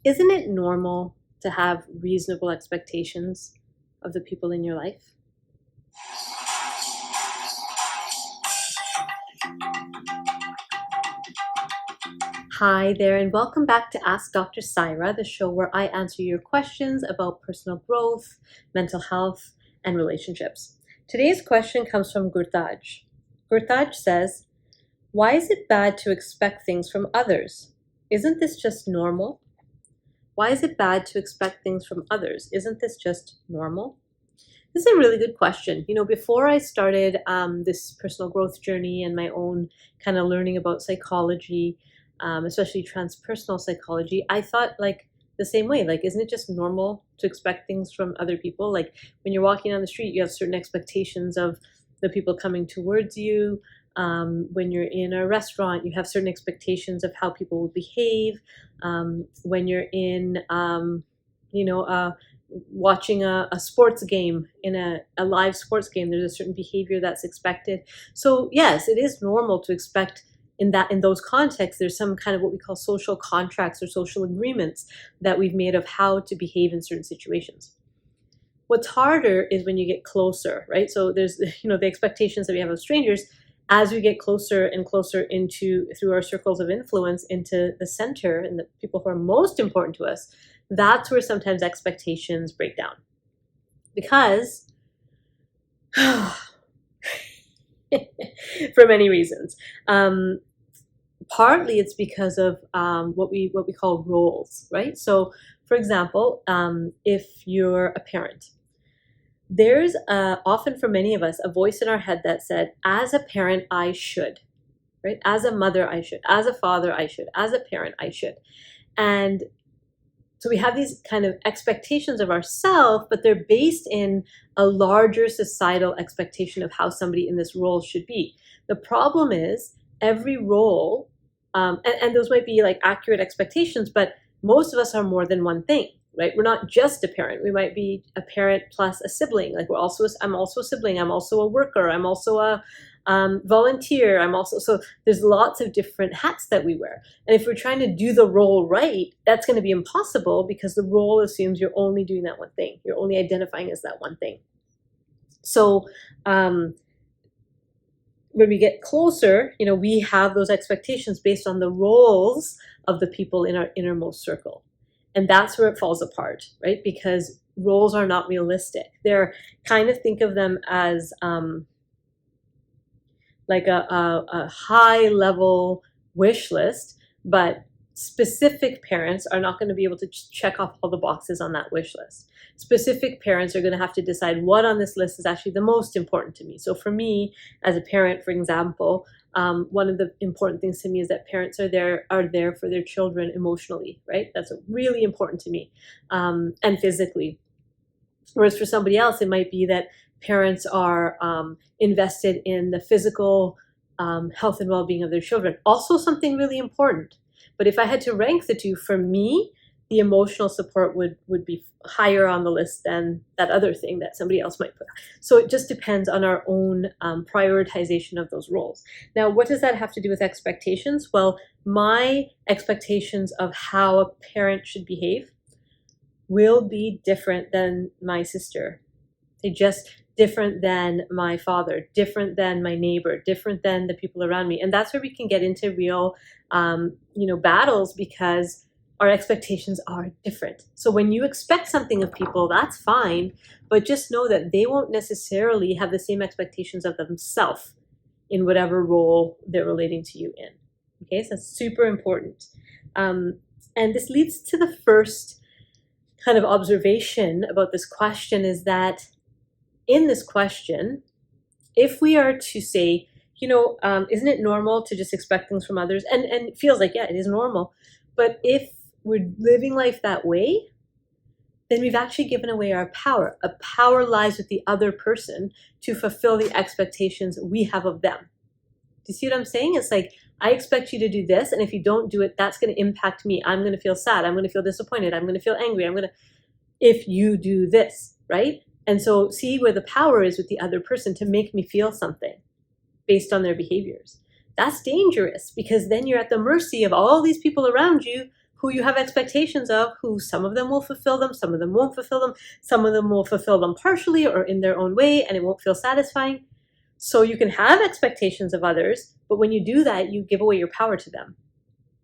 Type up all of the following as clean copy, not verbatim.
Isn't it normal to have reasonable expectations of the people in your life? Hi there, and welcome back to Ask Dr. Saira, the show where I answer your questions about personal growth, mental health, and relationships. Today's question comes from Gurtaj. Gurtaj says, "Why is it bad to expect things from others? Isn't this just normal?" Why is it bad to expect things from others? Isn't this just normal? This is a really good question. Before I started this personal growth journey and my own kind of learning about psychology, especially transpersonal psychology, I thought like the same way. Like, isn't it just normal to expect things from other people? Like when you're walking on the street, you have certain expectations of the people coming towards you. When you're in a restaurant, you have certain expectations of how people will behave. When you're in, watching a sports game, in a live sports game, there's a certain behavior that's expected. So yes, it is normal to expect in those contexts, there's some kind of what we call social contracts or social agreements that we've made of how to behave in certain situations. What's harder is when you get closer, right? So there's, the expectations that we have of strangers. As we get closer and closer through our circles of influence into the center and the people who are most important to us, that's where sometimes expectations break down. Because for many reasons. Partly it's because of what we call roles, right? So for example, if you're a parent, there's often for many of us a voice in our head that said, as a parent, I should, right? As a mother, I should. As a father, I should. As a parent, I should. And so we have these kind of expectations of ourselves, but they're based in a larger societal expectation of how somebody in this role should be. The problem is every role, and those might be like accurate expectations, but most of us are more than one thing, right? We're not just a parent. We might be a parent plus a sibling. Like I'm also a sibling. I'm also a worker. I'm also a volunteer. So there's lots of different hats that we wear. And if we're trying to do the role right, that's going to be impossible because the role assumes you're only doing that one thing. You're only identifying as that one thing. So when we get closer, we have those expectations based on the roles of the people in our innermost circle. And that's where it falls apart, right? Because roles are not realistic. They're kind of, think of them as like a high level wish list, but specific parents are not going to be able to check off all the boxes on that wish list. Specific parents are going to have to decide what on this list is actually the most important to me. So for me, as a parent, for example, one of the important things to me is that parents are there for their children emotionally, right? That's really important to me, and physically. Whereas for somebody else, it might be that parents are invested in the physical health and well-being of their children. Also something really important. But if I had to rank the two, for me, the emotional support would be higher on the list than that other thing that somebody else might put. So it just depends on our own prioritization of those roles. Now, what does that have to do with expectations? Well, my expectations of how a parent should behave will be different than my sister. They just different than my father, different than my neighbor, different than the people around me. And that's where we can get into real, battles because our expectations are different. So when you expect something of people, that's fine, but just know that they won't necessarily have the same expectations of themselves in whatever role they're relating to you in. Okay, so that's super important. And this leads to the first kind of observation about this question is that in this question, if we are to say, isn't it normal to just expect things from others? And it feels like, yeah, it is normal. But if we're living life that way, then we've actually given away our power. A power lies with the other person to fulfill the expectations we have of them. Do you see what I'm saying? It's like, I expect you to do this, and if you don't do it, that's going to impact me. I'm going to feel sad. I'm going to feel disappointed. I'm going to feel angry. If you do this, right? And so see where the power is with the other person to make me feel something based on their behaviors. That's dangerous because then you're at the mercy of all these people around you who you have expectations of, who some of them will fulfill them, some of them won't fulfill them, some of them will fulfill them partially or in their own way, and it won't feel satisfying. So you can have expectations of others, but when you do that, you give away your power to them,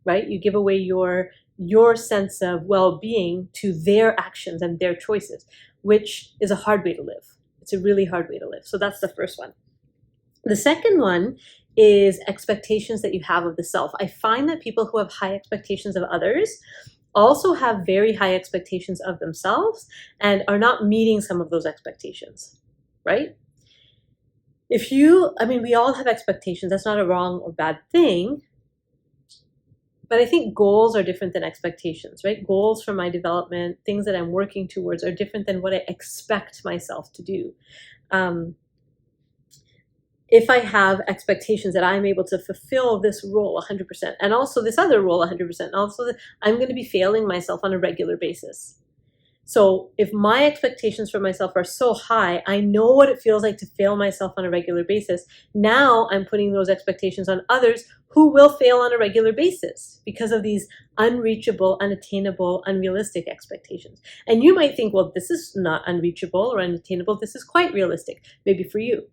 right? You give away your sense of well-being to their actions and their choices, which is a hard way to live. It's a really hard way to live. So that's the first one. The second one is expectations that you have of the self. I find that people who have high expectations of others also have very high expectations of themselves and are not meeting some of those expectations, right? We all have expectations. That's not a wrong or bad thing. But I think goals are different than expectations, right? Goals for my development, things that I'm working towards, are different than what I expect myself to do. If I have expectations that I'm able to fulfill this role 100%, and also this other role 100%, and also that I'm going to be failing myself on a regular basis. So if my expectations for myself are so high, I know what it feels like to fail myself on a regular basis. Now I'm putting those expectations on others who will fail on a regular basis because of these unreachable, unattainable, unrealistic expectations. And you might think, well, this is not unreachable or unattainable. This is quite realistic, maybe for you,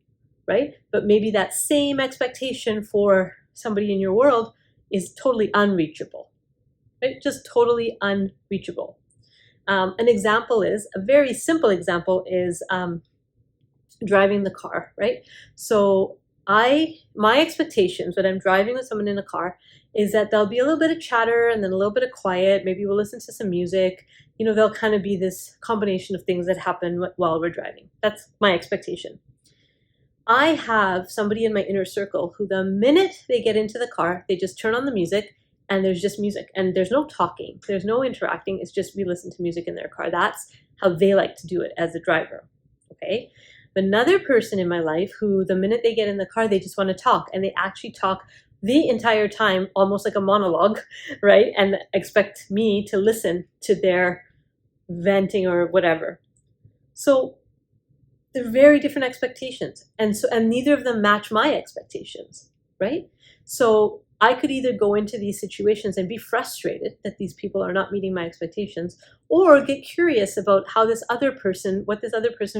right? But maybe that same expectation for somebody in your world is totally unreachable, right? Just totally unreachable. An example is, a very simple example is driving the car, right? So my expectations when I'm driving with someone in a car is that there'll be a little bit of chatter and then a little bit of quiet. Maybe we'll listen to some music. There'll kind of be this combination of things that happen while we're driving. That's my expectation. I have somebody in my inner circle who the minute they get into the car, they just turn on the music and there's just music and there's no talking, there's no interacting. It's just we listen to music in their car. That's how they like to do it as a driver, okay? Another person in my life who the minute they get in the car, they just want to talk, and they actually talk the entire time, almost like a monologue, right? And expect me to listen to their venting or whatever. So they're very different expectations. And neither of them match my expectations, right? So I could either go into these situations and be frustrated that these people are not meeting my expectations, or get curious about what this other person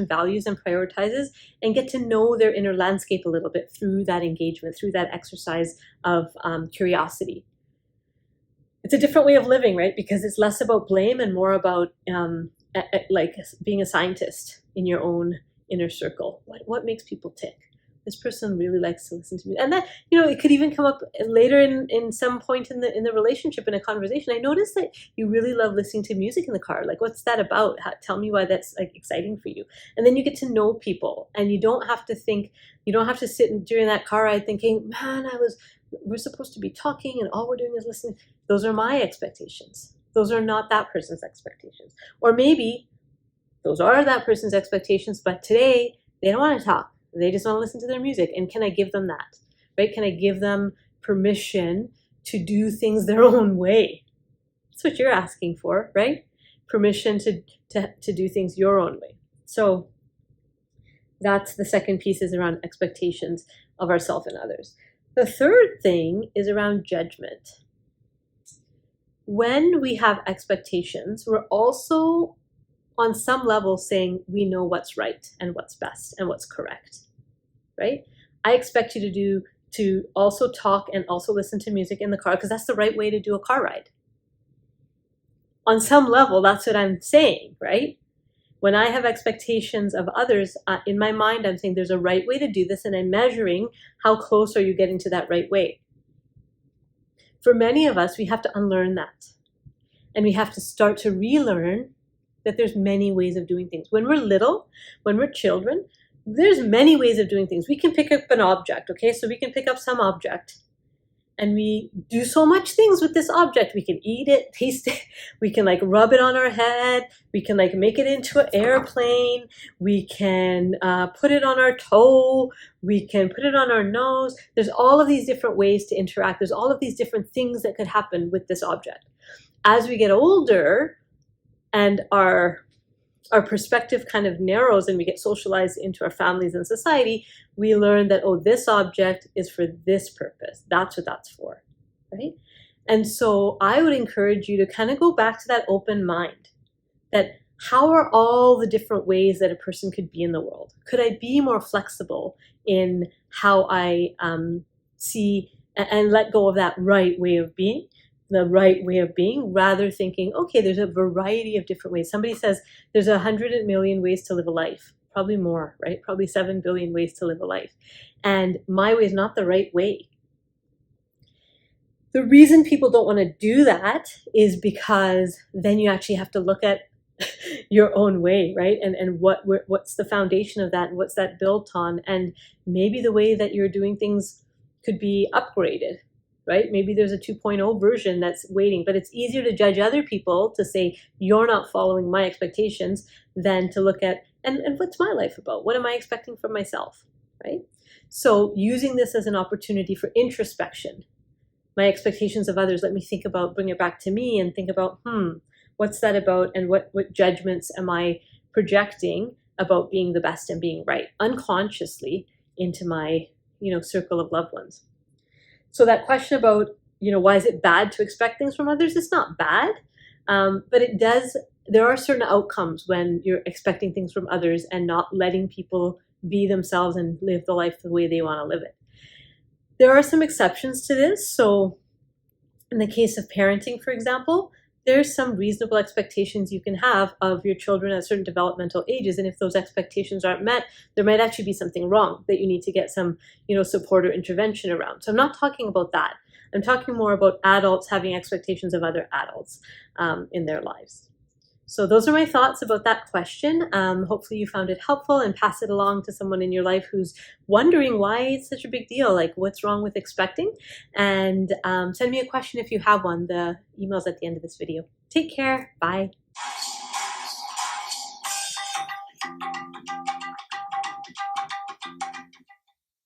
values and prioritizes, and get to know their inner landscape a little bit through that engagement, through that exercise of curiosity. It's a different way of living, right? Because it's less about blame and more about like being a scientist in your own inner circle. What makes people tick? This person really likes to listen to me. And that, it could even come up later in some point in the relationship, in a conversation. I noticed that you really love listening to music in the car. Like, what's that about? Tell me why that's like exciting for you. And then you get to know people, and you don't have to sit during that car ride thinking, man, we're supposed to be talking and all we're doing is listening. Those are my expectations. Those are not that person's expectations. Or maybe those are that person's expectations, but today they don't want to talk. They just want to listen to their music. And can I give them that, right? Can I give them permission to do things their own way? That's what you're asking for, right? Permission to do things your own way. So that's the second piece, is around expectations of ourselves and others. The third thing is around judgment. When we have expectations, we're also on some level saying we know what's right and what's best and what's correct, right? I expect you to also talk and also listen to music in the car because that's the right way to do a car ride. On some level, that's what I'm saying, right? When I have expectations of others, in my mind, I'm saying there's a right way to do this, and I'm measuring how close are you getting to that right way. For many of us, we have to unlearn that. And we have to start to relearn that there's many ways of doing things. When we're little, when we're children, there's many ways of doing things. We can pick up an object, okay? So we can pick up some object and we do so much things with this object. We can eat it, taste it. We can rub it on our head. We can make it into an airplane. We can put it on our toe. We can put it on our nose. There's all of these different ways to interact. There's all of these different things that could happen with this object. As we get older, and our perspective kind of narrows and we get socialized into our families and society, we learn that, this object is for this purpose. That's what that's for, right? And so I would encourage you to kind of go back to that open mind, that how are all the different ways that a person could be in the world? Could I be more flexible in how I see and let go of that right way of being, the right way of being, rather thinking, okay, there's a variety of different ways. Somebody says there's 100 million ways to live a life, probably more, right? Probably 7 billion ways to live a life. And my way is not the right way. The reason people don't want to do that is because then you actually have to look at your own way, right? And what's the foundation of that, and what's that built on? And maybe the way that you're doing things could be upgraded, right? Maybe there's a 2.0 version that's waiting, but it's easier to judge other people to say you're not following my expectations than to look at and what's my life about? What am I expecting from myself, right? So using this as an opportunity for introspection, my expectations of others, let me think about, bring it back to me and think about, what's that about, and what judgments am I projecting about being the best and being right unconsciously into my, circle of loved ones. So that question about, why is it bad to expect things from others? It's not bad, but there are certain outcomes when you're expecting things from others and not letting people be themselves and live the life the way they want to live it. There are some exceptions to this. So in the case of parenting, for example, there's some reasonable expectations you can have of your children at certain developmental ages. And if those expectations aren't met, there might actually be something wrong that you need to get some, support or intervention around. So I'm not talking about that. I'm talking more about adults having expectations of other adults in their lives. So those are my thoughts about that question. Hopefully you found it helpful, and pass it along to someone in your life who's wondering why it's such a big deal, like what's wrong with expecting. And send me a question if you have one. The email's at the end of this video. Take care. Bye.